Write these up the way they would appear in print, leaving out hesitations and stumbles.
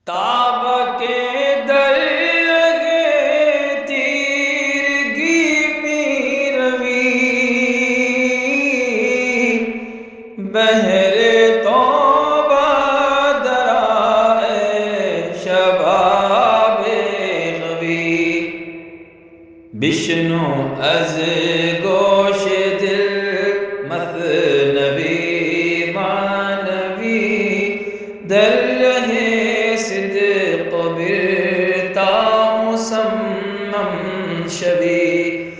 تاب کے درگے تیرگی پیروی بہر توبہ درائے شباب غوی بشنو از گوش دل مثنوی مانوی در رہے صدق برتا مسمم شوی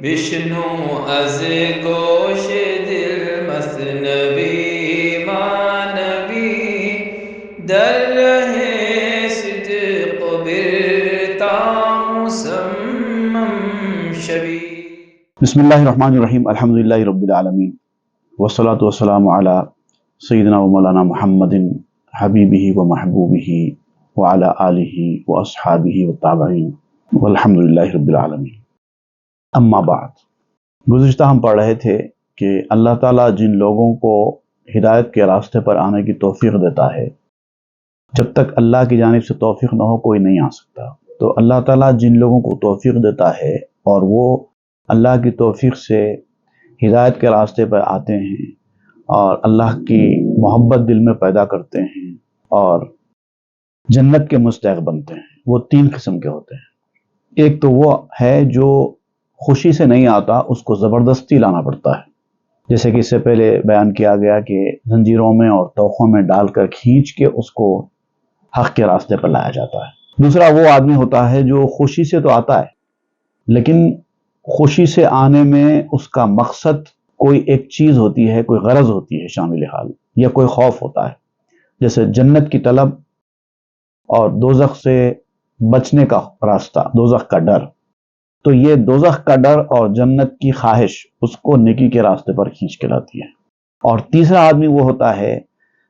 بشنو از گوش دل مثنوی مانوی در رہے صدق برتا مسمم شوی۔ بسم اللہ الرحمن الرحیم، الحمدللہ رب العالمین، والصلاة والسلام علی سیدنا و مولانا محمد حبیبہ و محبوبہ وعلی آلہ و اصحابہ و تابعین والحمدللہ رب العالمین۔ اما بعد، گزشتہ ہم پڑھ رہے تھے کہ اللہ تعالیٰ جن لوگوں کو ہدایت کے راستے پر آنے کی توفیق دیتا ہے، جب تک اللہ کی جانب سے توفیق نہ ہو کوئی نہیں آ سکتا۔ تو اللہ تعالیٰ جن لوگوں کو توفیق دیتا ہے اور وہ اللہ کی توفیق سے ہدایت کے راستے پر آتے ہیں اور اللہ کی محبت دل میں پیدا کرتے ہیں اور جنت کے مستحق بنتے ہیں، وہ تین قسم کے ہوتے ہیں۔ ایک تو وہ ہے جو خوشی سے نہیں آتا، اس کو زبردستی لانا پڑتا ہے، جیسے کہ اس سے پہلے بیان کیا گیا کہ زنجیروں میں اور توخوں میں ڈال کر کھینچ کے اس کو حق کے راستے پر لایا جاتا ہے۔ دوسرا وہ آدمی ہوتا ہے جو خوشی سے تو آتا ہے، لیکن خوشی سے آنے میں اس کا مقصد کوئی ایک چیز ہوتی ہے، کوئی غرض ہوتی ہے شامل حال، یا کوئی خوف ہوتا ہے، جیسے جنت کی طلب اور دوزخ سے بچنے کا راستہ، دوزخ کا ڈر۔ تو یہ دوزخ کا ڈر اور جنت کی خواہش اس کو نیکی کے راستے پر کھینچ کے لاتی ہے۔ اور تیسرا آدمی وہ ہوتا ہے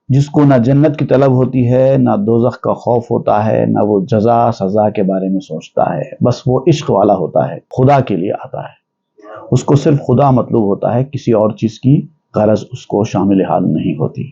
جس کو نہ جنت کی طلب ہوتی ہے، نہ دوزخ کا خوف ہوتا ہے، نہ وہ جزا سزا کے بارے میں سوچتا ہے، بس وہ عشق والا ہوتا ہے، خدا کے لیے آتا ہے، اس کو صرف خدا مطلوب ہوتا ہے، کسی اور چیز کی غرض اس کو شامل حال نہیں ہوتی۔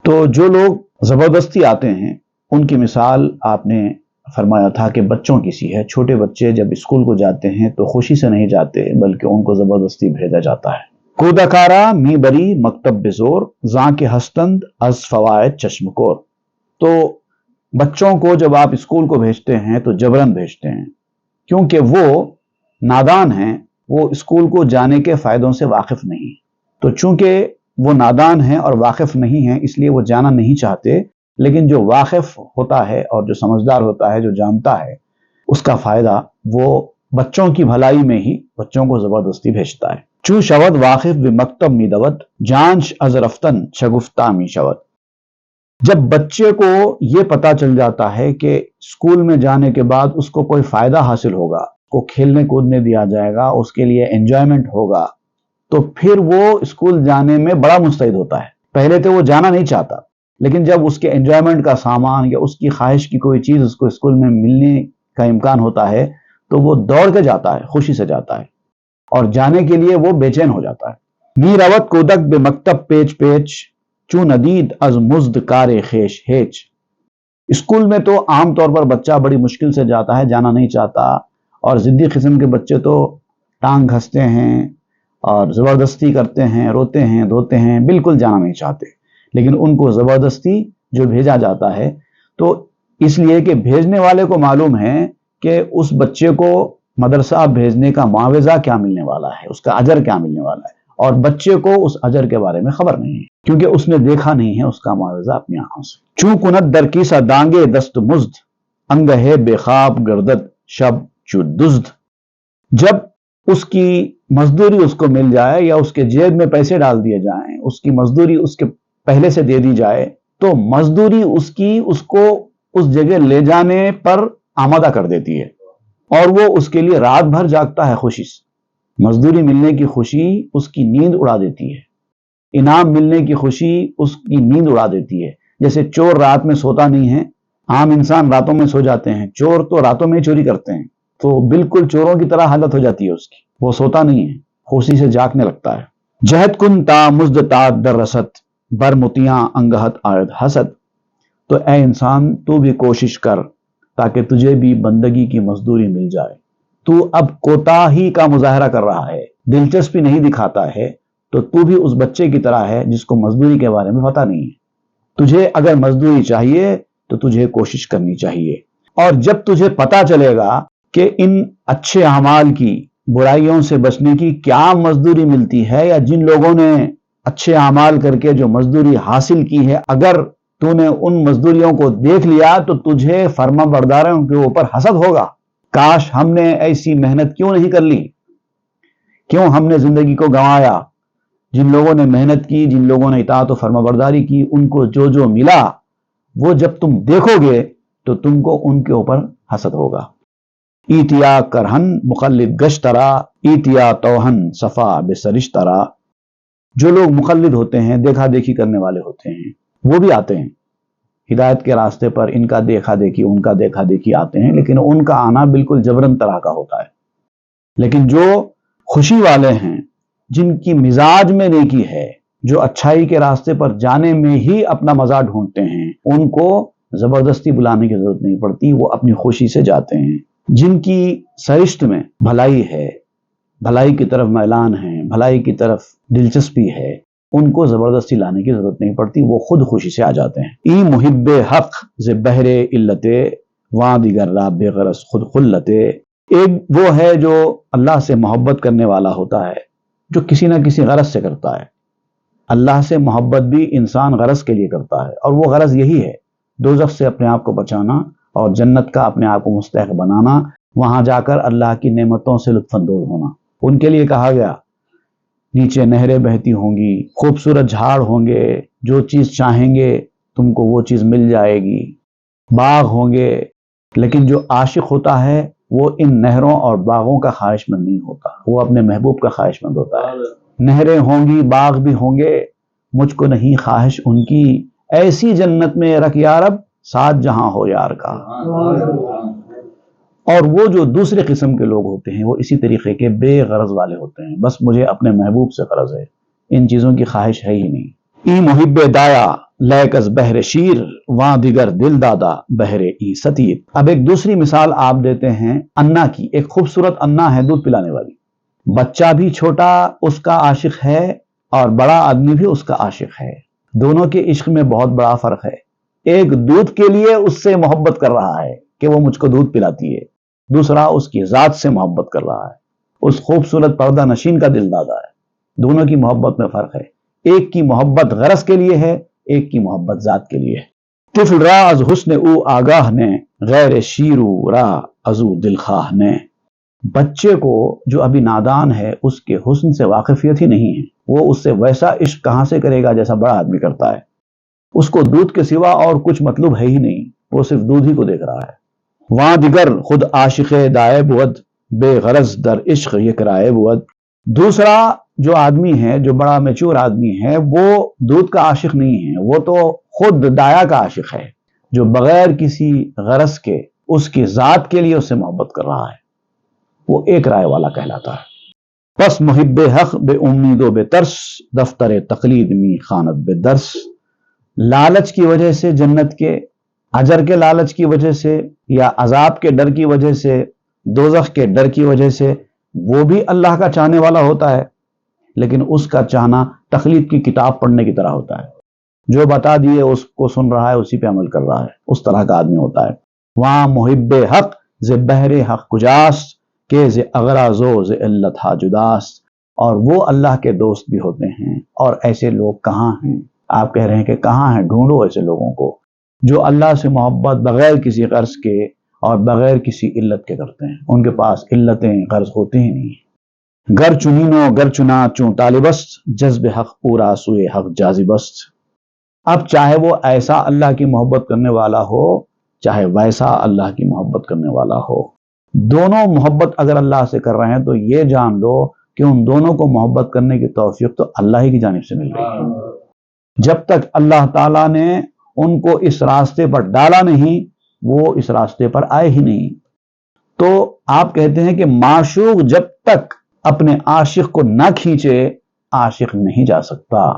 تو جو لوگ زبردستی آتے ہیں ان کی مثال آپ نے فرمایا تھا کہ بچوں کی سی ہے۔ چھوٹے بچے جب اسکول کو جاتے ہیں تو خوشی سے نہیں جاتے بلکہ ان کو زبردستی بھیجا جاتا ہے۔ کودکارا می بری مکتب بزور زاں کے ہستند از فوائد چشم کور۔ تو بچوں کو جب آپ اسکول کو بھیجتے ہیں تو جبرن بھیجتے ہیں، کیونکہ وہ نادان ہیں، وہ اسکول کو جانے کے فائدوں سے واقف نہیں۔ تو چونکہ وہ نادان ہیں اور واقف نہیں ہیں اس لیے وہ جانا نہیں چاہتے، لیکن جو واقف ہوتا ہے اور جو سمجھدار ہوتا ہے، جو جانتا ہے، اس کا فائدہ وہ بچوں کی بھلائی میں ہی بچوں کو زبردستی بھیجتا ہے۔ چو شود واقف بمکتب می دود جانش از رفتن شگفتہ می شود۔ جب بچے کو یہ پتا چل جاتا ہے کہ اسکول میں جانے کے بعد اس کو کوئی فائدہ حاصل ہوگا، کو کھیلنے کودنے دیا جائے گا، اس کے لیے انجوائمنٹ ہوگا، تو پھر وہ اسکول جانے میں بڑا مستعد ہوتا ہے۔ پہلے تو وہ جانا نہیں چاہتا، لیکن جب اس کے انجوائمنٹ کا سامان یا اس کی خواہش کی کوئی چیز اس کو اسکول میں ملنے کا امکان ہوتا ہے تو وہ دوڑ کے جاتا ہے، خوشی سے جاتا ہے، اور جانے کے لیے وہ بے چین ہو جاتا ہے۔ می روت کودک بے مکتب پیچ پیچ چو ندید از مزد کار خیش ہیچ۔ اسکول میں تو عام طور پر بچہ بڑی مشکل سے جاتا ہے، جانا نہیں چاہتا، اور ضدی قسم کے بچے تو ٹانگ گھستے ہیں اور زبردستی کرتے ہیں، روتے ہیں، دھوتے ہیں، بالکل جانا نہیں چاہتے، لیکن ان کو زبردستی جو بھیجا جاتا ہے تو اس لیے کہ بھیجنے والے کو معلوم ہے کہ اس بچے کو مدرسہ بھیجنے کا معاوضہ کیا ملنے والا ہے، اس کا اجر کیا ملنے والا ہے، اور بچے کو اس اجر کے بارے میں خبر نہیں ہے کیونکہ اس نے دیکھا نہیں ہے اس کا معاوضہ اپنی آنکھوں سے۔ چوں کنت در کیسا دانگے دست مزد انگ ہے بے خواب گردد شب چو دزد۔ جب اس کی مزدوری اس کو مل جائے یا اس کے جیب میں پیسے ڈال دیے جائیں، اس کی مزدوری اس کے پہلے سے دے دی جائے تو مزدوری اس کی اس کو اس جگہ لے جانے پر آمادہ کر دیتی ہے، اور وہ اس کے لیے رات بھر جاگتا ہے خوشی سے۔ مزدوری ملنے کی خوشی اس کی نیند اڑا دیتی ہے، انعام ملنے کی خوشی اس کی نیند اڑا دیتی ہے۔ جیسے چور رات میں سوتا نہیں ہے، عام انسان راتوں میں سو جاتے ہیں، چور تو راتوں میں چوری کرتے ہیں، تو بالکل چوروں کی طرح حالت ہو جاتی ہے اس کی، وہ سوتا نہیں ہے، خوشی سے جاگنے لگتا ہے۔ جہد کن تا مزد تا در رسد بر متیاں انگہت آید حسد۔ تو اے انسان تو بھی کوشش کر تاکہ تجھے بھی بندگی کی مزدوری مل جائے۔ تو اب کوتاہی کا مظاہرہ کر رہا ہے، دلچسپی نہیں دکھاتا ہے، تو بھی اس بچے کی طرح ہے جس کو مزدوری کے بارے میں پتہ نہیں ہے۔ تجھے اگر مزدوری چاہیے تو تجھے کوشش کرنی چاہیے، اور جب تجھے پتہ چلے گا کہ ان اچھے اعمال کی، برائیوں سے بچنے کی کیا مزدوری ملتی ہے، یا جن لوگوں نے اچھے اعمال کر کے جو مزدوری حاصل کی ہے، اگر تو نے ان مزدوریوں کو دیکھ لیا تو تجھے فرما برداروں کے اوپر حسد ہوگا۔ کاش ہم نے ایسی محنت کیوں نہیں کر لی، کیوں ہم نے زندگی کو گنوایا۔ جن لوگوں نے محنت کی، جن لوگوں نے اطاعت و فرما برداری کی، ان کو جو جو ملا وہ جب تم دیکھو گے تو تم کو ان کے اوپر حسد ہوگا۔ ایتیا کرہن مخلد گشترا، ایتیا توہن صفا بسرشترا۔ جو لوگ مخلد ہوتے ہیں، دیکھا دیکھی کرنے والے ہوتے ہیں، وہ بھی آتے ہیں ہدایت کے راستے پر، ان کا دیکھا دیکھی، ان کا دیکھا دیکھی آتے ہیں، لیکن ان کا آنا بالکل جبرن طرح کا ہوتا ہے۔ لیکن جو خوشی والے ہیں، جن کی مزاج میں نیکی ہے، جو اچھائی کے راستے پر جانے میں ہی اپنا مزہ ڈھونڈتے ہیں، ان کو زبردستی بلانے کی ضرورت نہیں پڑتی، وہ اپنی خوشی سے جاتے ہیں۔ جن کی سرشت میں بھلائی ہے، بھلائی کی طرف میلان ہے، بھلائی کی طرف دلچسپی ہے، ان کو زبردستی لانے کی ضرورت نہیں پڑتی، وہ خود خوشی سے آ جاتے ہیں۔ ای محب حق ز بہر علت، واں دیگر را بے غرض خود خلت۔ ایک وہ ہے جو اللہ سے محبت کرنے والا ہوتا ہے، جو کسی نہ کسی غرض سے کرتا ہے۔ اللہ سے محبت بھی انسان غرض کے لیے کرتا ہے، اور وہ غرض یہی ہے، دوزخ سے اپنے آپ کو بچانا اور جنت کا اپنے آپ کو مستحق بنانا، وہاں جا کر اللہ کی نعمتوں سے لطف اندوز ہونا۔ ان کے لیے کہا گیا نیچے نہریں بہتی ہوں گی، خوبصورت جھاڑ ہوں گے، جو چیز چاہیں گے تم کو وہ چیز مل جائے گی، باغ ہوں گے۔ لیکن جو عاشق ہوتا ہے وہ ان نہروں اور باغوں کا خواہش مند نہیں ہوتا، وہ اپنے محبوب کا خواہش مند ہوتا ہے۔ نہریں ہوں گی، باغ بھی ہوں گے، مجھ کو نہیں خواہش ان کی، ایسی جنت میں رکھ یا رب ساتھ جہاں ہو یار کا۔ اور وہ جو دوسرے قسم کے لوگ ہوتے ہیں، وہ اسی طریقے کے بے غرض والے ہوتے ہیں، بس مجھے اپنے محبوب سے غرض ہے، ان چیزوں کی خواہش ہے ہی نہیں۔ ای محب دایا لیک از بہر شیر، واں دیگر دل دادا بہر ای ستیر۔ اب ایک دوسری مثال آپ دیتے ہیں انا کی، ایک خوبصورت انا ہے دودھ پلانے والی، بچہ بھی چھوٹا اس کا عاشق ہے اور بڑا آدمی بھی اس کا عاشق ہے، دونوں کے عشق میں بہت بڑا فرق ہے۔ ایک دودھ کے لیے اس سے محبت کر رہا ہے کہ وہ مجھ کو دودھ پلاتی ہے، دوسرا اس کی ذات سے محبت کر رہا ہے، اس خوبصورت پردہ نشین کا دل دادا ہے۔ دونوں کی محبت میں فرق ہے، ایک کی محبت غرض کے لیے ہے، ایک کی محبت ذات کے لیے ہے۔ طفل را از حسن او آگاہ نے، غیر شیرو را ازو دلخواہ نے۔ بچے کو جو ابھی نادان ہے اس کے حسن سے واقفیت ہی نہیں ہے، وہ اس سے ویسا عشق کہاں سے کرے گا جیسا بڑا آدمی کرتا ہے۔ اس کو دودھ کے سوا اور کچھ مطلوب ہے ہی نہیں، وہ صرف دودھ ہی کو دیکھ رہا ہے۔ وہاں دیگر خود عاشق دائے بود، بے غرض در عشق یک رائے بود۔ دوسرا جو آدمی ہے، جو بڑا میچور آدمی ہے، وہ دودھ کا عاشق نہیں ہے، وہ تو خود دایا کا عاشق ہے، جو بغیر کسی غرض کے اس کی ذات کے لیے اس سے محبت کر رہا ہے، وہ ایک رائے والا کہلاتا ہے۔ پس محب حق بے امید و بے ترس، دفتر تقلید می خانت بے درس۔ لالچ کی وجہ سے، جنت کے اجر کے لالچ کی وجہ سے، یا عذاب کے ڈر کی وجہ سے، دوزخ کے ڈر کی وجہ سے، وہ بھی اللہ کا چاہنے والا ہوتا ہے، لیکن اس کا چاہنا تقلید کی کتاب پڑھنے کی طرح ہوتا ہے، جو بتا دیے اس کو سن رہا ہے، اسی پہ عمل کر رہا ہے، اس طرح کا آدمی ہوتا ہے۔ وہاں محب حق ز بہر حق کجاست، کہ ز اغراض و ز علت ہا جداست۔ اور وہ اللہ کے دوست بھی ہوتے ہیں، اور ایسے لوگ کہاں ہیں؟ آپ کہہ رہے ہیں کہ کہاں ہیں؟ ڈھونڈو ایسے لوگوں کو جو اللہ سے محبت بغیر کسی غرض کے اور بغیر کسی علت کے کرتے ہیں، ان کے پاس علتیں غرض ہوتی ہی نہیں۔ گر چنینو گر چنا چون طالبست، جذب حق پورا سوئے حق جاذبست۔ اب چاہے وہ ایسا اللہ کی محبت کرنے والا ہو، چاہے ویسا اللہ کی محبت کرنے والا ہو، دونوں محبت اگر اللہ سے کر رہے ہیں تو یہ جان لو کہ ان دونوں کو محبت کرنے کی توفیق تو اللہ ہی کی جانب سے مل رہی ہے۔ جب تک اللہ تعالیٰ نے ان کو اس راستے پر ڈالا نہیں، وہ اس راستے پر آئے ہی نہیں۔ تو آپ کہتے ہیں کہ معشوق جب تک اپنے عاشق کو نہ کھینچے، عاشق نہیں جا سکتا۔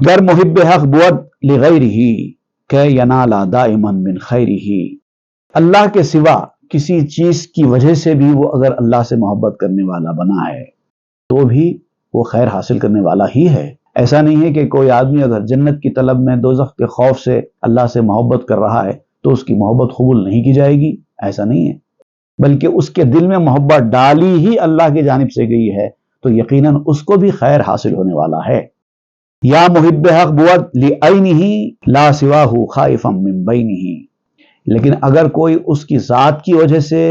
گر محب حق بود لغیرہ، کہ ینالا دائما من خیرہ، اللہ کے سوا کسی چیز کی وجہ سے بھی وہ اگر اللہ سے محبت کرنے والا بنا ہے تو بھی وہ خیر حاصل کرنے والا ہی ہے۔ ایسا نہیں ہے کہ کوئی آدمی اگر جنت کی طلب میں دوزخ کے خوف سے اللہ سے محبت کر رہا ہے تو اس کی محبت قبول نہیں کی جائے گی، ایسا نہیں ہے، بلکہ اس کے دل میں محبت ڈالی ہی اللہ کی جانب سے گئی ہے تو یقیناً اس کو بھی خیر حاصل ہونے والا ہے۔ یا محب حق بود لعینہ لا سواہ خائفا من بینہ، لیکن اگر کوئی اس کی ذات کی وجہ سے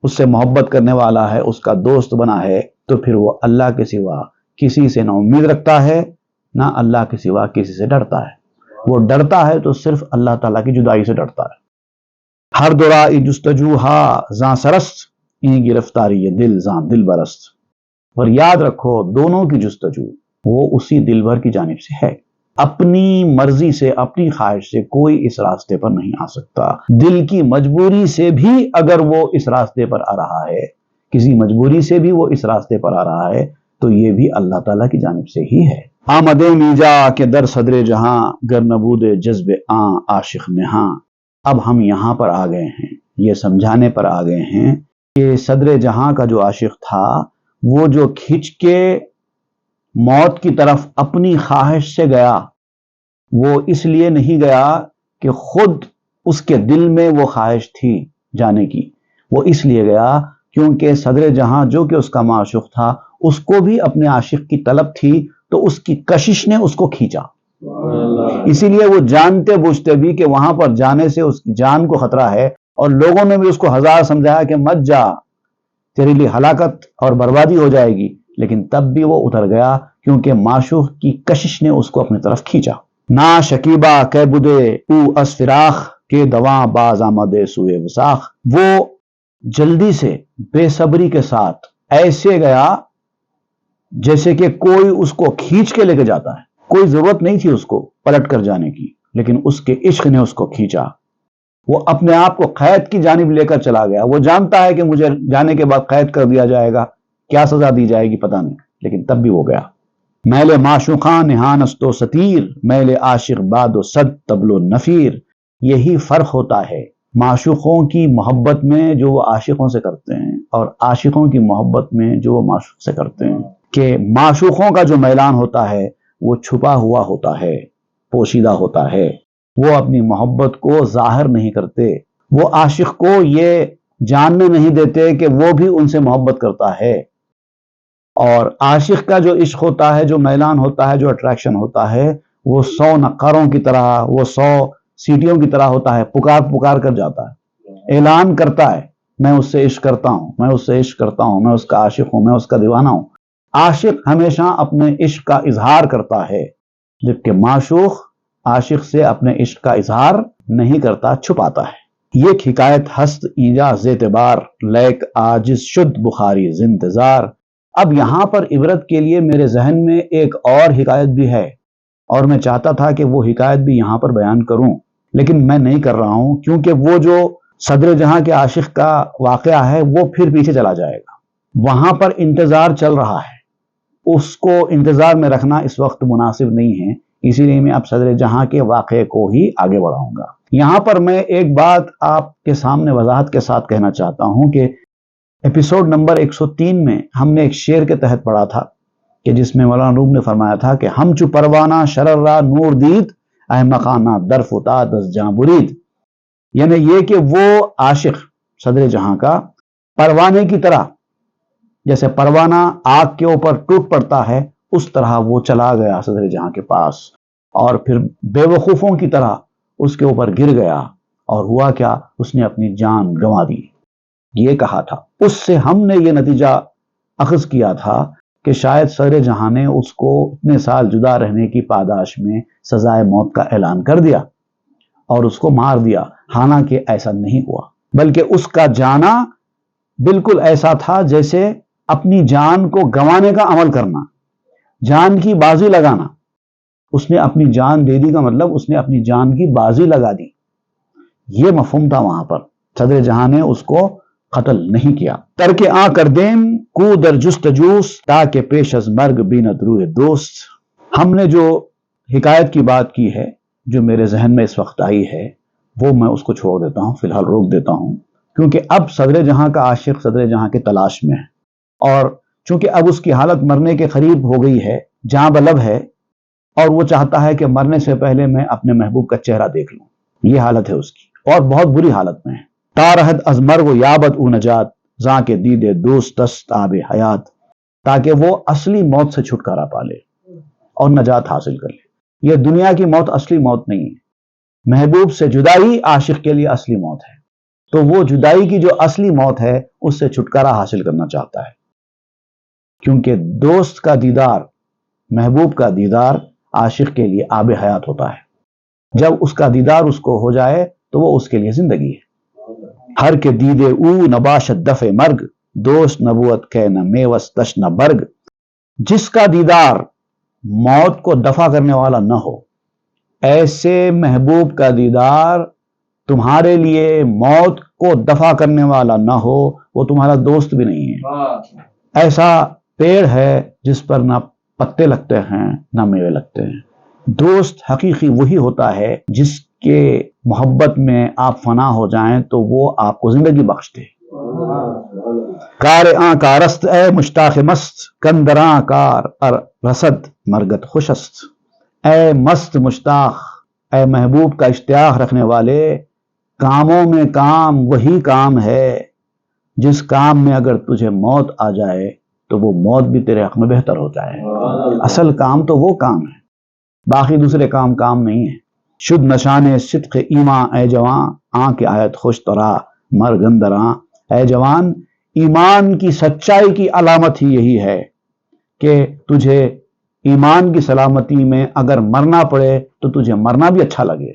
اس سے محبت کرنے والا ہے، اس کا دوست بنا ہے، تو پھر وہ اللہ کے سوا کسی سے نہ امید رکھتا ہے نہ اللہ کے سوا کسی سے ڈرتا ہے۔ وہ ڈرتا ہے تو صرف اللہ تعالیٰ کی جدائی سے ڈرتا ہے۔ ہر درائی جستجو ہا زاں سرست، این گرفتاری دل زاں دل برست، اور یاد رکھو دونوں کی جستجو وہ اسی دل بھر کی جانب سے ہے۔ اپنی مرضی سے، اپنی خواہش سے کوئی اس راستے پر نہیں آ سکتا۔ دل کی مجبوری سے بھی اگر وہ اس راستے پر آ رہا ہے، کسی مجبوری سے بھی وہ اس راستے پر آ رہا ہے تو یہ بھی اللہ تعالیٰ کی جانب سے ہی ہے۔ آمدے میجا کے در صدر جہاں، گر نبود جذب آن عاشق نہاں۔ اب ہم یہاں پر آ گئے ہیں، یہ سمجھانے پر آ گئے ہیں کہ صدر جہاں کا جو عاشق تھا وہ جو کھنچ کے موت کی طرف اپنی خواہش سے گیا، وہ اس لیے نہیں گیا کہ خود اس کے دل میں وہ خواہش تھی جانے کی، وہ اس لیے گیا کیونکہ صدر جہاں جو کہ اس کا معشوق تھا اس کو بھی اپنے عاشق کی طلب تھی، تو اس کی کشش نے اس کو کھینچا۔ اسی لیے وہ جانتے بوجھتے بھی کہ وہاں پر جانے سے اس کی جان کو خطرہ ہے، اور لوگوں نے بھی اس کو ہزار سمجھایا کہ مت جا، تیرے لیے ہلاکت اور بربادی ہو جائے گی، لیکن تب بھی وہ اتر گیا کیونکہ معشوق کی کشش نے اس کو اپنی طرف کھینچا۔ نا شکیبہ کہ بدے او اس فراخ کے دواں باز آمدے سوئے وساخ، وہ جلدی سے بے صبری کے ساتھ ایسے گیا جیسے کہ کوئی اس کو کھینچ کے لے کے جاتا ہے۔ کوئی ضرورت نہیں تھی اس کو پلٹ کر جانے کی، لیکن اس کے عشق نے اس کو کھینچا۔ وہ اپنے آپ کو قید کی جانب لے کر چلا گیا۔ وہ جانتا ہے کہ مجھے جانے کے بعد قید کر دیا جائے گا، کیا سزا دی جائے گی پتہ نہیں، لیکن تب بھی وہ گیا۔ میل معشوقاں نہانست و ستیر، میل عاشق باد و صد تبل و نفیر۔ یہی فرق ہوتا ہے معشوقوں کی محبت میں جو وہ عاشقوں سے کرتے ہیں اور عاشقوں کی محبت میں جو وہ معشوق سے کرتے ہیں، کہ معشوقوں کا جو میلان ہوتا ہے وہ چھپا ہوا ہوتا ہے، پوشیدہ ہوتا ہے، وہ اپنی محبت کو ظاہر نہیں کرتے، وہ عاشق کو یہ جاننے نہیں دیتے کہ وہ بھی ان سے محبت کرتا ہے۔ اور عاشق کا جو عشق ہوتا ہے، جو میلان ہوتا ہے، جو اٹریکشن ہوتا ہے، وہ 100 نقروں کی طرح، وہ 100 سیٹیوں کی طرح ہوتا ہے، پکار پکار کر جاتا ہے، اعلان کرتا ہے میں اس سے عشق کرتا ہوں، میں اس سے عشق کرتا ہوں، میں اس کا عاشق ہوں، میں اس کا دیوانہ ہوں۔ عاشق ہمیشہ اپنے عشق کا اظہار کرتا ہے، جبکہ معشوق عاشق سے اپنے عشق کا اظہار نہیں کرتا، چھپاتا ہے۔ یہ حکایت ہست اینجا زیتبار، لیک عاجز شد بخاری زنتظار۔ اب یہاں پر عبرت کے لیے میرے ذہن میں ایک اور حکایت بھی ہے، اور میں چاہتا تھا کہ وہ حکایت بھی یہاں پر بیان کروں، لیکن میں نہیں کر رہا ہوں کیونکہ وہ جو صدر جہاں کے عاشق کا واقعہ ہے وہ پھر پیچھے چلا جائے گا۔ وہاں پر انتظار چل رہا ہے، اس کو انتظار میں رکھنا اس وقت مناسب نہیں ہے، اسی لیے میں اب صدر جہاں کے واقعے کو ہی آگے بڑھاؤں گا۔ یہاں پر میں ایک بات آپ کے سامنے وضاحت کے ساتھ کہنا چاہتا ہوں کہ ایپیسوڈ نمبر 103 میں ہم نے ایک شعر کے تحت پڑھا تھا کہ جس میں مولانا روم نے فرمایا تھا کہ ہم چو پروانہ شرر را نور دید، احمقانہ در فتاد از جاں برید، یعنی یہ کہ وہ عاشق صدر جہاں کا پروانے کی طرح، جیسے پروانہ آگ کے اوپر ٹوٹ پڑتا ہے اس طرح وہ چلا گیا صدر جہاں کے پاس، اور پھر بے وقوفوں کی طرح اس کے اوپر گر گیا، اور ہوا کیا، اس نے اپنی جان گنوا دی۔ یہ کہا تھا، اس سے ہم نے یہ نتیجہ اخذ کیا تھا کہ شاید صدر جہاں نے اس کو اتنے سال جدا رہنے کی پاداش میں سزائے موت کا اعلان کر دیا اور اس کو مار دیا، حالانکہ ایسا نہیں ہوا، بلکہ اس کا جانا بالکل ایسا تھا جیسے اپنی جان کو گنوانے کا عمل کرنا، جان کی بازی لگانا۔ اس نے اپنی جان دے دی کا مطلب اس نے اپنی جان کی بازی لگا دی، یہ مفہوم تھا وہاں پر۔ صدر جہاں نے اس کو قتل نہیں کیا۔ ترک آ کر دیم کو در جستجوس، تاکہ پیش از مرگ بیند روح دوست۔ ہم نے جو حکایت کی بات کی ہے جو میرے ذہن میں اس وقت آئی ہے وہ میں اس کو چھوڑ دیتا ہوں، فی الحال روک دیتا ہوں، کیونکہ اب صدر جہاں کا عاشق صدر جہاں کی تلاش میں ہے، اور چونکہ اب اس کی حالت مرنے کے قریب ہو گئی ہے، جاں بلب ہے، اور وہ چاہتا ہے کہ مرنے سے پہلے میں اپنے محبوب کا چہرہ دیکھ لوں. یہ حالت ہے اس کی، اور بہت بری حالت میں ہے. تارہد از مرگ و یابد او نجات زاں کے دیدے دوست دست آب حیات، تاکہ وہ اصلی موت سے چھٹکارا پا لے اور نجات حاصل کر لے. یہ دنیا کی موت اصلی موت نہیں ہے. محبوب سے جدائی عاشق کے لیے اصلی موت ہے. تو وہ جدائی کی جو اصلی موت ہے اس سے چھٹکارا حاصل کرنا چاہتا ہے، کیونکہ دوست کا دیدار، محبوب کا دیدار عاشق کے لیے آب حیات ہوتا ہے. جب اس کا دیدار اس کو ہو جائے تو وہ اس کے لیے زندگی ہے. ہر کے دیدے او نباشت دفع مرگ، دوست نبوت کے نہ میوس تش نہ برگ. جس کا دیدار موت کو دفع کرنے والا نہ ہو، ایسے محبوب کا دیدار تمہارے لیے موت کو دفع کرنے والا نہ ہو، وہ تمہارا دوست بھی نہیں ہے. ایسا پیڑ ہے جس پر نہ پتے لگتے ہیں نہ میوے لگتے ہیں. دوست حقیقی وہی ہوتا ہے جس کے محبت میں آپ فنا ہو جائیں تو وہ آپ کو زندگی بخش دے. کار آں کارست اے مشتاق مست، کندراں کار ار رسد مرگت خوشست. اے مست مشتاق، اے محبوب کا اشتیاق رکھنے والے، کاموں میں کام وہی کام ہے جس کام میں اگر تجھے موت آ جائے تو وہ موت بھی تیرے حق میں بہتر ہو جائے. اصل کام تو وہ کام ہے، باقی دوسرے کام نہیں ہے. شد نشان صدق ایمان اے جوان، آن کے آیت خوش ترا مرگندراں. اے جوان، ایمان کی سچائی کی علامت ہی یہی ہے کہ تجھے ایمان کی سلامتی میں اگر مرنا پڑے تو تجھے مرنا بھی اچھا لگے.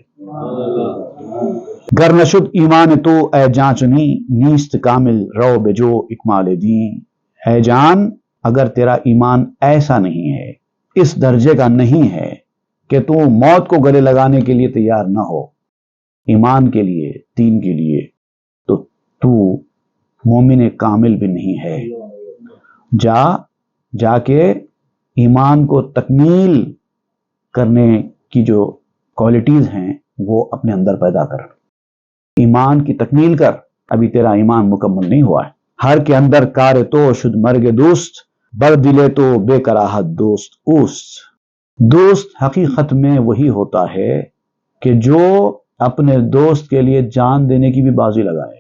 گر نشد ایمان تو اے جان چنی، نیست کامل رو بجو اکمال دین. اے جان، اگر تیرا ایمان ایسا نہیں ہے، اس درجے کا نہیں ہے کہ تو موت کو گلے لگانے کے لیے تیار نہ ہو ایمان کے لیے، دین کے لیے، تو مومن کامل بھی نہیں ہے. جا کے ایمان کو تکمیل کرنے کی جو کوالٹیز ہیں وہ اپنے اندر پیدا کر. ایمان کی تکمیل کر، ابھی تیرا ایمان مکمل نہیں ہوا ہے. ہر کے اندر کار تو شد مرگ دوست، بر دلے تو بے کراہت دوست اوست. دوست حقیقت میں وہی ہوتا ہے کہ جو اپنے دوست کے لیے جان دینے کی بھی بازی لگائے،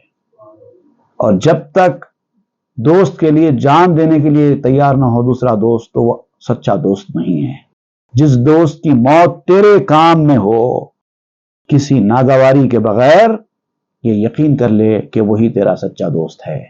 اور جب تک دوست کے لیے جان دینے کے لیے تیار نہ ہو دوسرا دوست تو وہ سچا دوست نہیں ہے. جس دوست کی موت تیرے کام میں ہو کسی ناگواری کے بغیر، یہ یقین کر لے کہ وہی تیرا سچا دوست ہے.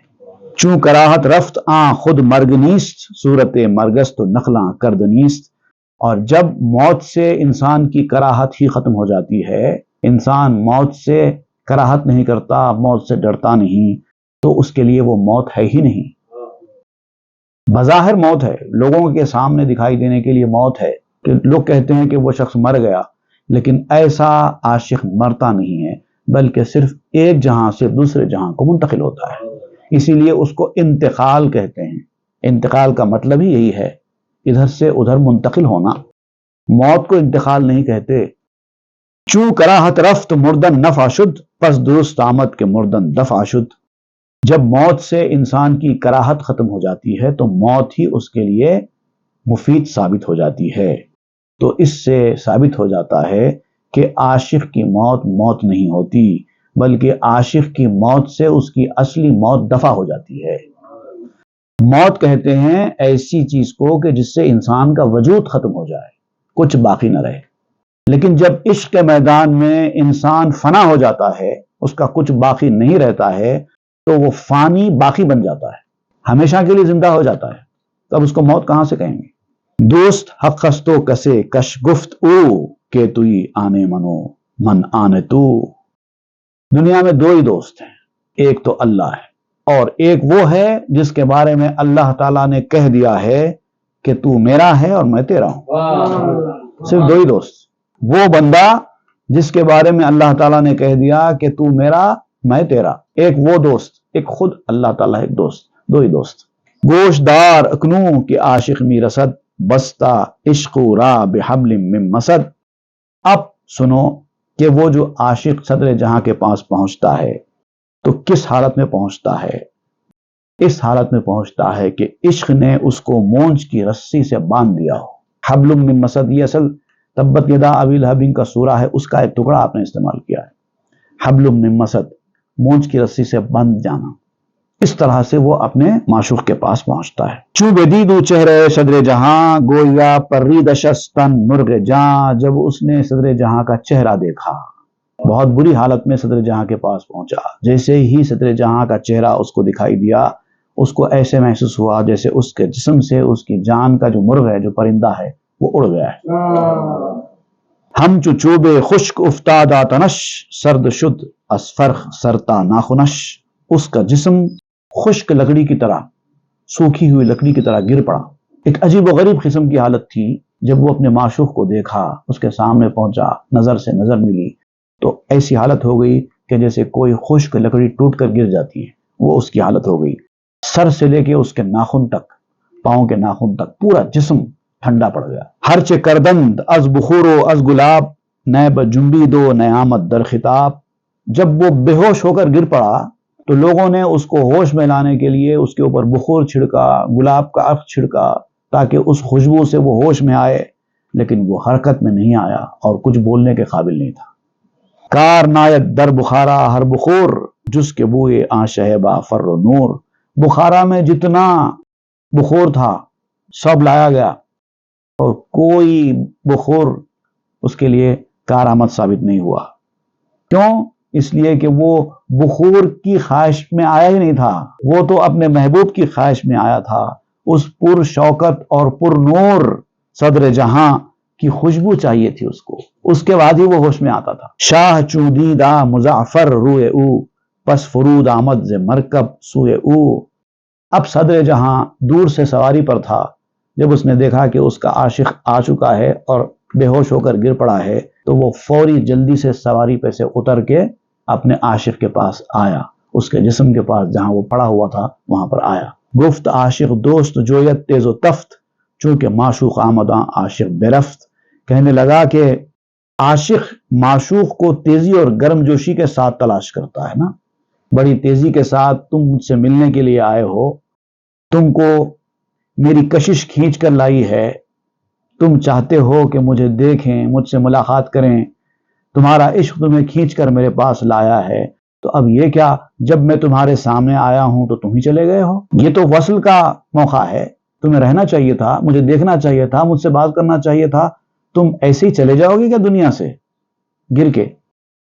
چوں کراہت رفت آں خود مرگ نیست، صورت مرگست و نخلاں کرد نیست. اور جب موت سے انسان کی کراہت ہی ختم ہو جاتی ہے، انسان موت سے کراہت نہیں کرتا، موت سے ڈرتا نہیں، تو اس کے لیے وہ موت ہے ہی نہیں. بظاہر موت ہے، لوگوں کے سامنے دکھائی دینے کے لیے موت ہے کہ لوگ کہتے ہیں کہ وہ شخص مر گیا، لیکن ایسا عاشق مرتا نہیں ہے، بلکہ صرف ایک جہاں سے دوسرے جہاں کو منتقل ہوتا ہے. اسی لیے اس کو انتقال کہتے ہیں. انتقال کا مطلب ہی یہی ہے، ادھر سے ادھر منتقل ہونا. موت کو انتقال نہیں کہتے. چوں کراہت رفت مردن نفع شد، پس درست آمد کے مردن دفع شد. جب موت سے انسان کی کراہت ختم ہو جاتی ہے تو موت ہی اس کے لیے مفید ثابت ہو جاتی ہے. تو اس سے ثابت ہو جاتا ہے کہ عاشق کی موت موت نہیں ہوتی، بلکہ عاشق کی موت سے اس کی اصلی موت دفع ہو جاتی ہے. موت کہتے ہیں ایسی چیز کو کہ جس سے انسان کا وجود ختم ہو جائے، کچھ باقی نہ رہے. لیکن جب عشق کے میدان میں انسان فنا ہو جاتا ہے، اس کا کچھ باقی نہیں رہتا ہے، تو وہ فانی باقی بن جاتا ہے، ہمیشہ کے لیے زندہ ہو جاتا ہے. تب اس کو موت کہاں سے کہیں گے؟ دوست حق خستو کسے کش گفت او، کہ توی آنے منو من آنے تو. دنیا میں دو ہی دوست ہیں، ایک تو اللہ ہے اور ایک وہ ہے جس کے بارے میں اللہ تعالیٰ نے کہہ دیا ہے کہ تو میرا ہے اور میں تیرا ہوں. صرف دو ہی دوست. وہ بندہ جس کے بارے میں اللہ تعالیٰ نے کہہ دیا کہ تو میرا میں تیرا، ایک وہ دوست، ایک خود اللہ تعالیٰ، ایک دوست. دو ہی دوست. گوش دار اکنوں کی عاشق می رسد، بستہ عشق را بحبل من مسد. اب سنو کہ وہ جو عاشق صدر جہاں کے پاس پہنچتا ہے تو کس حالت میں پہنچتا ہے؟ اس حالت میں پہنچتا ہے کہ عشق نے اس کو مونج کی رسی سے باندھ دیا ہو۔ حبل من مسد، یہ اصل تبت یدا ابی لہب کا سورہ ہے، اس کا ایک ٹکڑا آپ نے استعمال کیا ہے۔ حبل من مسد، مونج کی رسی سے بند جانا۔ اس طرح سے وہ اپنے معشوق کے پاس پہنچتا ہے۔ چوں بدیدو چہرے صدر جہاں، گویا پری دشستن مرغ جاں، جب اس نے صدر جہاں کا چہرہ دیکھا، بہت بری حالت میں صدر جہاں کے پاس پہنچا، جیسے ہی صدر جہاں کا چہرہ اس کو دکھائی دیا، اس کو ایسے محسوس ہوا جیسے اس کے جسم سے اس کی جان کا جو مرغ ہے، جو پرندہ ہے، وہ اڑ گیا ہے۔ ہم چو چوبے خشک افتادہ تنش، سرد شد از فرخ سرتا ناخنش، اس کا جسم خشک لکڑی کی طرح، سوکھی ہوئی لکڑی کی طرح گر پڑا۔ ایک عجیب و غریب قسم کی حالت تھی جب وہ اپنے معشوق کو دیکھا، اس کے سامنے پہنچا، نظر سے نظر ملی، تو ایسی حالت ہو گئی کہ جیسے کوئی خشک لکڑی ٹوٹ کر گر جاتی ہے، وہ اس کی حالت ہو گئی۔ سر سے لے کے اس کے ناخن تک، پاؤں کے ناخن تک، پورا جسم ٹھنڈا پڑ گیا۔ ہر چے کردند از بخور و از گلاب، نئے بجنبی دو نیامت در خطاب، جب وہ بے ہوش ہو کر گر پڑا تو لوگوں نے اس کو ہوش میں لانے کے لیے اس کے اوپر بخور چھڑکا، گلاب کا عرق چھڑکا، تاکہ اس خوشبو سے وہ ہوش میں آئے، لیکن وہ حرکت میں نہیں آیا اور کچھ بولنے کے قابل نہیں تھا۔ کار نایت در بخارا ہر بخور، جس کے بوئے آنشہ با فر و نور، بخارا میں جتنا بخور تھا سب لایا گیا اور کوئی بخور اس کے لیے کارآمد ثابت نہیں ہوا۔ کیوں؟ اس لیے کہ وہ بخور کی خواہش میں آیا ہی نہیں تھا، وہ تو اپنے محبوب کی خواہش میں آیا تھا۔ اس پر شوکت اور پر نور صدر جہاں کی خوشبو چاہیے تھی اس کو، اس کے بعد ہی وہ ہوش میں آتا تھا۔ شاہ چوں دیدہ مزعفر روئے او، پس فرود آمد ز مرکب سوئے او۔ اب صدر جہاں دور سے سواری پر تھا، جب اس نے دیکھا کہ اس کا عاشق آ چکا ہے اور بے ہوش ہو کر گر پڑا ہے، تو وہ فوری جلدی سے سواری پہ سے اتر کے اپنے عاشق کے پاس آیا، اس کے جسم کے پاس جہاں وہ پڑا ہوا تھا وہاں پر آیا۔ گفت عاشق دوست جویت تیز و تفت، چونکہ معشوق آمداں عاشق برفت۔ کہنے لگا کہ عاشق معشوق کو تیزی اور گرم جوشی کے ساتھ تلاش کرتا ہے نا، بڑی تیزی کے ساتھ تم مجھ سے ملنے کے لیے آئے ہو، تم کو میری کشش کھینچ کر لائی ہے، تم چاہتے ہو کہ مجھے دیکھیں، مجھ سے ملاقات کریں، تمہارا عشق تمہیں کھینچ کر میرے پاس لایا ہے، تو اب یہ کیا جب میں تمہارے سامنے آیا ہوں تو تم ہی چلے گئے ہو؟ یہ تو وصل کا موقع ہے، تمہیں رہنا چاہیے تھا، مجھے دیکھنا چاہیے تھا، مجھ سے بات کرنا چاہیے تھا، تم ایسے ہی چلے جاؤ گے کیا دنیا سے گر کے؟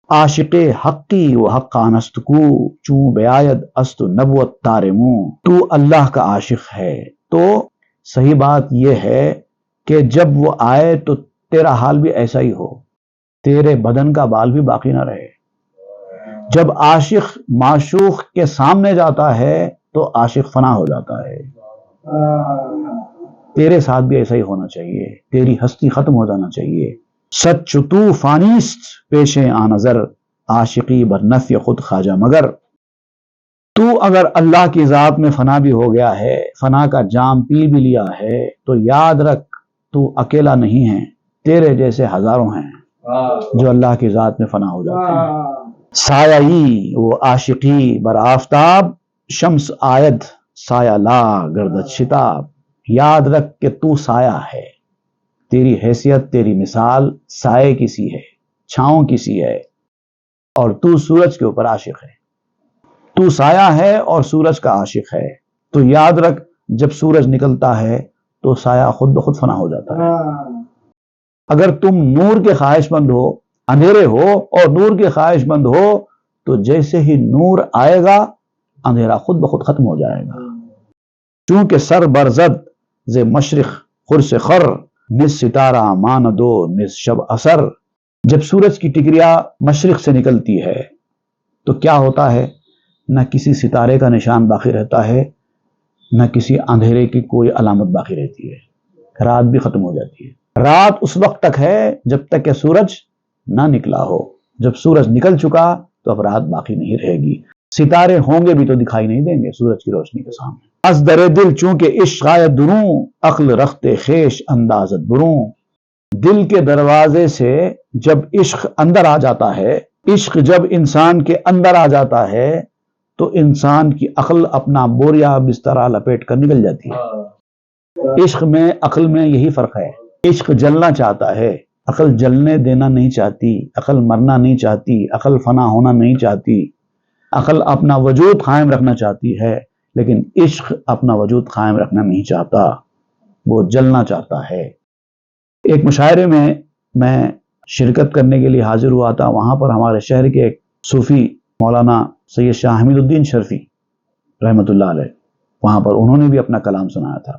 عاشق حقی و حقان است کو، چوں بیاید است نبوت تارمو۔ تو اللہ کا عاشق ہے تو صحیح بات یہ ہے کہ جب وہ آئے تو تیرا حال بھی ایسا ہی ہو، تیرے بدن کا بال بھی باقی نہ رہے۔ جب عاشق معشوق کے سامنے جاتا ہے تو عاشق فنا ہو جاتا ہے۔ تیرے ساتھ بھی ایسا ہی ہونا چاہیے، تیری ہستی ختم ہو جانا چاہیے۔ سچ تو فانیست پیش آ نظر، عاشقی بر نفی خود خواجہ مگر۔ تو اگر اللہ کی ذات میں فنا بھی ہو گیا ہے، فنا کا جام پی بھی لیا ہے، تو یاد رکھ تو اکیلا نہیں ہے، تیرے جیسے ہزاروں ہیں جو اللہ کی ذات میں فنا ہو جاتے ہیں۔ سایہ وہ عاشقی بر آفتاب، شمس آید سایہ لا گردد شتاب۔ یاد رکھ کہ تو سایہ ہے، تیری حیثیت، تیری مثال سائے کی سی ہے، چھاؤں کی سی ہے، اور تو سورج کے اوپر عاشق ہے۔ تو سایہ ہے اور سورج کا عاشق ہے، تو یاد رکھ جب سورج نکلتا ہے تو سایہ خود بخود فنا ہو جاتا ہے۔ اگر تم نور کے خواہش مند ہو، اندھیرے ہو اور نور کے خواہش مند ہو، تو جیسے ہی نور آئے گا اندھیرا خود بخود ختم ہو جائے گا۔ چونکہ سر برزد ز مشرق خور سے خر، نس ستارہ ماندو نس شب اثر۔ جب سورج کی ٹکریا مشرق سے نکلتی ہے تو کیا ہوتا ہے؟ نہ کسی ستارے کا نشان باقی رہتا ہے، نہ کسی اندھیرے کی کوئی علامت باقی رہتی ہے، رات بھی ختم ہو جاتی ہے۔ رات اس وقت تک ہے جب تک کہ سورج نہ نکلا ہو، جب سورج نکل چکا تو اب رات باقی نہیں رہے گی، ستارے ہوں گے بھی تو دکھائی نہیں دیں گے سورج کی روشنی کے سامنے۔ از در دل چونکہ عشق آید دروں، عقل رخت خیش اندازت بروں۔ دل کے دروازے سے جب عشق اندر آ جاتا ہے، عشق جب انسان کے اندر آ جاتا ہے تو انسان کی عقل اپنا بوریا بسترا لپیٹ کر نکل جاتی ہے۔ عشق میں عقل میں یہی فرق ہے۔ عشق جلنا چاہتا ہے، عقل جلنے دینا نہیں چاہتی، عقل مرنا نہیں چاہتی، عقل فنا ہونا نہیں چاہتی، عقل اپنا وجود قائم رکھنا چاہتی ہے، لیکن عشق اپنا وجود قائم رکھنا نہیں چاہتا، وہ جلنا چاہتا ہے۔ ایک مشاعرے میں شرکت کرنے کے لیے حاضر ہوا تھا، وہاں پر ہمارے شہر کے ایک صوفی مولانا سید شاہ حمید الدین شرفی رحمۃ اللہ علیہ، وہاں پر انہوں نے بھی اپنا کلام سنایا تھا۔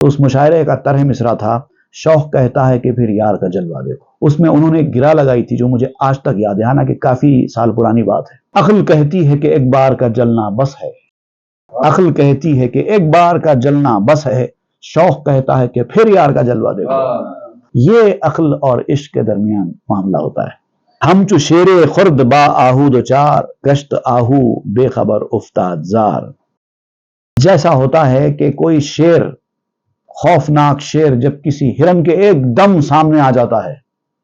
تو اس مشاعرے کا طرح مصرع تھا، شوق کہتا ہے کہ پھر یار کا جلوہ دیکھو۔ اس میں انہوں نے ایک گرا لگائی تھی جو مجھے آج تک یاد ہے، حالانکہ کافی سال پرانی بات ہے۔ عقل کہتی ہے کہ ایک بار کا جلنا بس ہے، عقل کہتی ہے کہ ایک بار کا جلنا بس ہے، شوق کہتا ہے کہ پھر یار کا جلوہ دیکھو۔ یہ عقل اور عشق کے درمیان معاملہ ہوتا ہے۔ ہم چو شیر خرد با آہو دو چار، گشت آہو بے خبر افتاد زار۔ جیسا ہوتا ہے کہ کوئی شیر، خوفناک شیر جب کسی ہرن کے ایک دم سامنے آ جاتا ہے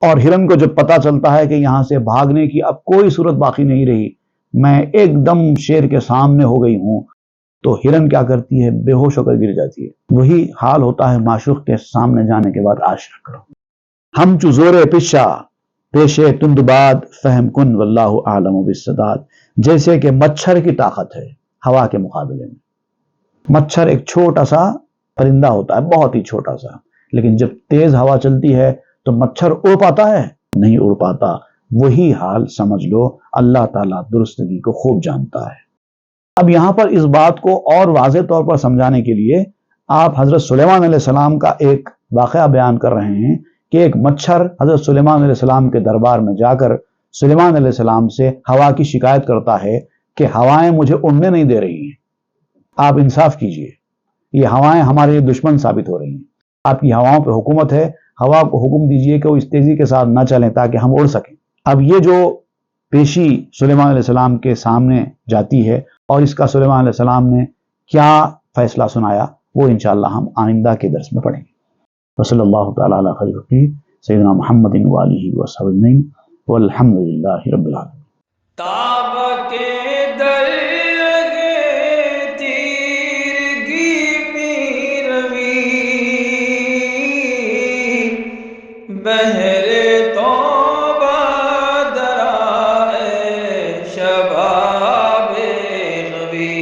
اور ہرن کو جب پتا چلتا ہے کہ یہاں سے بھاگنے کی اب کوئی صورت باقی نہیں رہی، میں ایک دم شیر کے سامنے ہو گئی ہوں، تو ہرن کیا کرتی ہے؟ بے ہوش ہو کر گر جاتی ہے۔ وہی حال ہوتا ہے معشوق کے سامنے جانے کے بعد عاشق کرو۔ ہم چو زور پشا پیشے تند باد، فہم کن واللہ عالم بالسداد۔ جیسے کہ مچھر کی طاقت ہے ہوا کے مقابلے میں۔ مچھر ایک چھوٹا سا پرندہ ہوتا ہے، بہت ہی چھوٹا سا، لیکن جب تیز ہوا چلتی ہے تو مچھر اڑ پاتا ہے؟ نہیں اڑ پاتا۔ وہی حال سمجھ لو، اللہ تعالیٰ درستگی کو خوب جانتا ہے۔ اب یہاں پر اس بات کو اور واضح طور پر سمجھانے کے لیے آپ حضرت سلیمان علیہ السلام کا ایک واقعہ بیان کر رہے ہیں کہ ایک مچھر حضرت سلیمان علیہ السلام کے دربار میں جا کر سلیمان علیہ السلام سے ہوا کی شکایت کرتا ہے کہ ہوائیں مجھے اڑنے نہیں دے رہی ہیں، آپ انصاف کیجئے، یہ ہوائیں ہمارے لیے دشمن ثابت ہو رہی ہیں، آپ کی ہواؤں پہ حکومت ہے، ہوا کو حکم دیجئے کہ وہ اس تیزی کے ساتھ نہ چلیں تاکہ ہم اڑ سکیں۔ اب یہ جو پیشی سلیمان علیہ السلام کے سامنے جاتی ہے اور اس کا سلیمان علیہ السلام نے کیا فیصلہ سنایا، وہ انشاءاللہ ہم آئندہ کے درس میں پڑھیں گے۔ وصلی اللہ تعالی علی خیر سیدنا محمد وآلہ وصحبہ اجمعین والحمد للہ رب العالمین۔ تاب کے در لگے تیرگی میں روی، بہر توبہ درائے شباب خوی،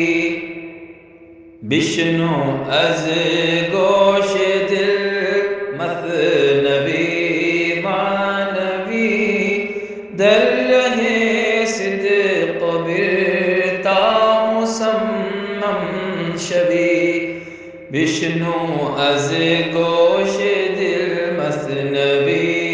بشنو از گوش دل مثنوی معنوی، در لہے صدق برتا مسمم شوی، بشنو از گوش دل مثنوی